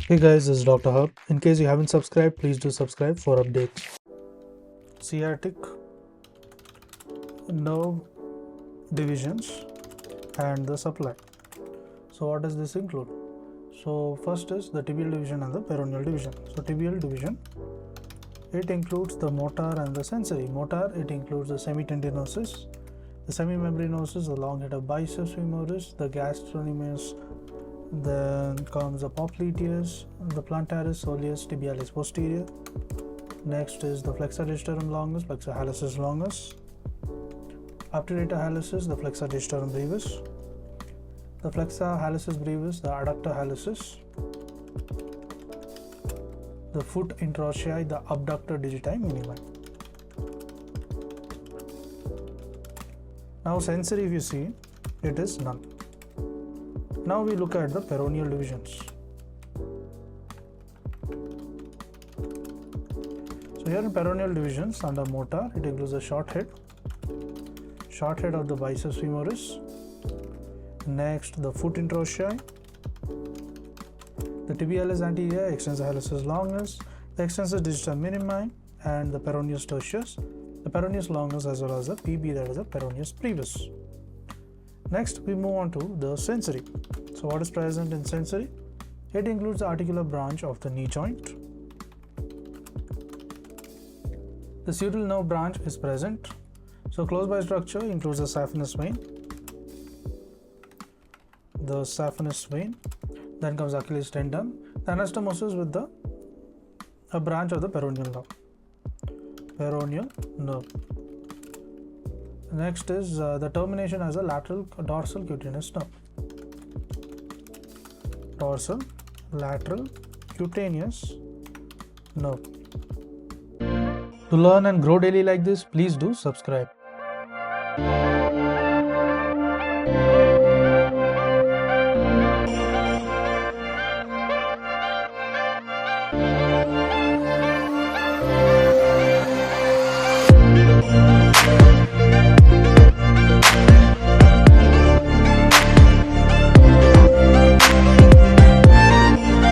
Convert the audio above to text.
Hey guys, this is Dr. Hub. In case you haven't subscribed, please do subscribe for updates. Sciatic nerve divisions and the supply. So what does this include? So first is the tibial division and the peroneal division. So tibial division, it includes the motor and the sensory. Motor, it includes the semitendinosus, the semimembranosus, the long head of biceps femoris, the gastrocnemius, then comes the popliteus, the plantaris soleus tibialis posterior. Next is the flexor digitorum longus, flexor hallucis longus. Obturator hallucis, the flexor digitorum brevis. The flexor hallucis brevis, the adductor hallucis. The foot interossei, the abductor digiti minimi. Now sensory, if you see, it is none. Now we look at the peroneal divisions. So here in peroneal divisions under motor, it includes the short head of the biceps femoris. Next, the foot interossei, the tibialis anterior, extensor hallucis longus, the extensor digita minimi, and the peroneus tertius, the peroneus longus, as well as the PB, that is the peroneus brevis. Next, we move on to the sensory. So what is present in sensory? It includes the articular branch of the knee joint. The sural nerve branch is present. So close by structure includes the saphenous vein. The saphenous vein. Then comes Achilles tendon. The anastomosis with a branch of the peroneal nerve. Peroneal nerve. Next is the termination as a lateral dorsal cutaneous nerve. Dorsal lateral cutaneous nerve. To learn and grow daily like this, please do subscribe.